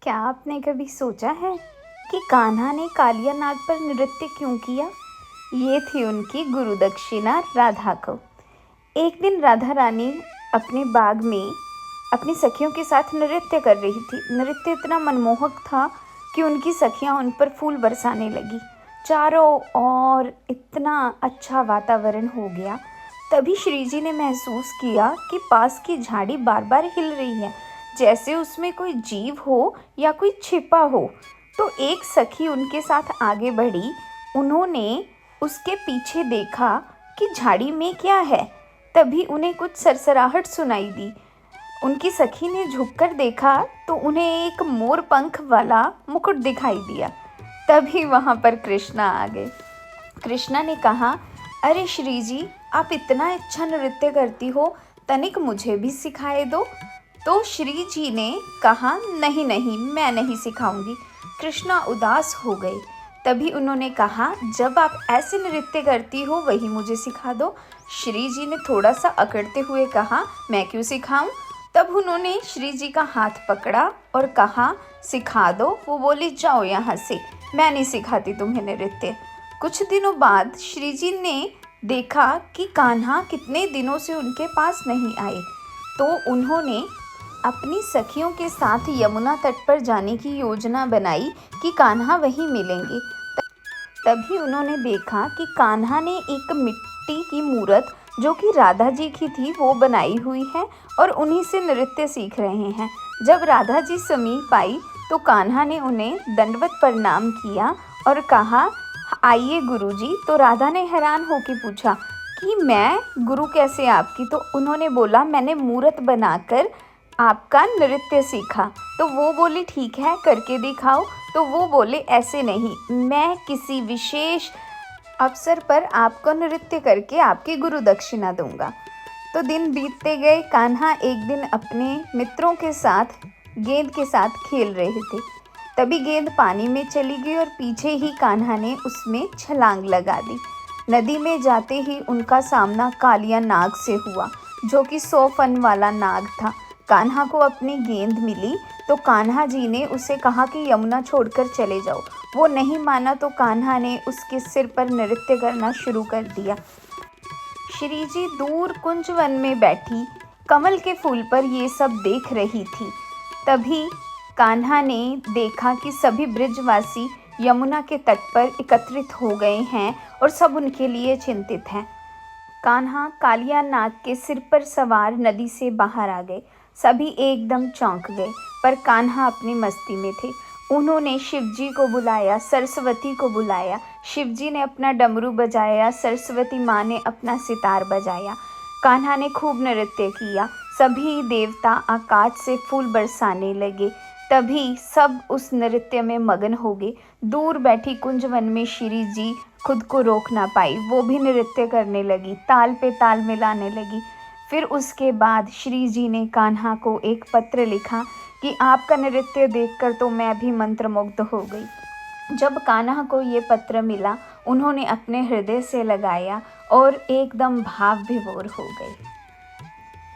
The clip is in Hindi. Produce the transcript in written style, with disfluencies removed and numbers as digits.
क्या आपने कभी सोचा है कि कान्हा ने कालिया नाग पर नृत्य क्यों किया? ये थी उनकी गुरु दक्षिणा राधा को। एक दिन राधा रानी अपने बाग में अपनी सखियों के साथ नृत्य कर रही थी। नृत्य इतना मनमोहक था कि उनकी सखियां उन पर फूल बरसाने लगी। चारों ओर इतना अच्छा वातावरण हो गया। तभी श्री जी ने महसूस किया कि पास की झाड़ी बार बार हिल रही है, जैसे उसमें कोई जीव हो या कोई छिपा हो। तो एक सखी उनके साथ आगे बढ़ी। उन्होंने उसके पीछे देखा कि झाड़ी में क्या है। तभी उन्हें कुछ सरसराहट सुनाई दी। उनकी सखी ने झुककर देखा तो उन्हें एक मोर पंख वाला मुकुट दिखाई दिया। तभी वहाँ पर कृष्णा आ गए। कृष्णा ने कहा, अरे श्री जी, आप इतना अच्छा नृत्य करती हो, तनिक मुझे भी सिखाए दो। तो श्री जी ने कहा, नहीं नहीं, मैं नहीं सिखाऊंगी। कृष्णा उदास हो गए। तभी उन्होंने कहा, जब आप ऐसे नृत्य करती हो वही मुझे सिखा दो। श्री जी ने थोड़ा सा अकड़ते हुए कहा, मैं क्यों सिखाऊं? तब उन्होंने श्री जी का हाथ पकड़ा और कहा, सिखा दो। वो बोली, जाओ यहाँ से, मैं नहीं सिखाती तुम्हें नृत्य। कुछ दिनों बाद श्री जी ने देखा कि कान्हा कितने दिनों से उनके पास नहीं आए। तो उन्होंने अपनी सखियों के साथ यमुना तट पर जाने की योजना बनाई कि कान्हा वहीं मिलेंगे। तभी उन्होंने देखा कि कान्हा ने एक मिट्टी की मूर्त, जो कि राधा जी की थी, वो बनाई हुई है और उन्हीं से नृत्य सीख रहे हैं। जब राधा जी समीप आई तो कान्हा ने उन्हें दंडवत प्रणाम किया और कहा, आइए गुरुजी। तो राधा ने हैरान होकर पूछा कि मैं गुरु कैसे आपकी? तो उन्होंने बोला, मैंने मूर्त बनाकर आपका नृत्य सीखा। तो वो बोली, ठीक है, करके दिखाओ। तो वो बोले, ऐसे नहीं, मैं किसी विशेष अवसर पर आपको नृत्य करके आपकी गुरु दक्षिणा दूंगा। तो दिन बीतते गए। कान्हा एक दिन अपने मित्रों के साथ गेंद के साथ खेल रहे थे। तभी गेंद पानी में चली गई और पीछे ही कान्हा ने उसमें छलांग लगा दी। नदी में जाते ही उनका सामना कालिया नाग से हुआ, जो कि 100 फन वाला नाग था। कान्हा को अपनी गेंद मिली तो कान्हा जी ने उसे कहा कि यमुना छोड़कर चले जाओ। वो नहीं माना तो कान्हा ने उसके सिर पर नृत्य करना शुरू कर दिया। श्री जी दूर कुंजवन में बैठी कमल के फूल पर ये सब देख रही थी। तभी कान्हा ने देखा कि सभी ब्रिजवासी यमुना के तट पर एकत्रित हो गए हैं और सब उनके लिए चिंतित हैं। कान्हा कालिया नाग के सिर पर सवार नदी से बाहर आ गए। सभी एकदम चौंक गए, पर कान्हा अपनी मस्ती में थे। उन्होंने शिवजी को बुलाया, सरस्वती को बुलाया। शिवजी ने अपना डमरू बजाया, सरस्वती माँ ने अपना सितार बजाया। कान्हा ने खूब नृत्य किया। सभी देवता आकाश से फूल बरसाने लगे। तभी सब उस नृत्य में मगन हो गए। दूर बैठी कुंजवन में श्री जी खुद को रोक ना पाई, वो भी नृत्य करने लगी, ताल पे ताल मिलाने लगी। फिर उसके बाद श्री जी ने कान्हा को एक पत्र लिखा कि आपका नृत्य देखकर तो मैं भी मंत्रमुग्ध हो गई। जब कान्हा को ये पत्र मिला, उन्होंने अपने हृदय से लगाया और एकदम भाव विभोर हो गए।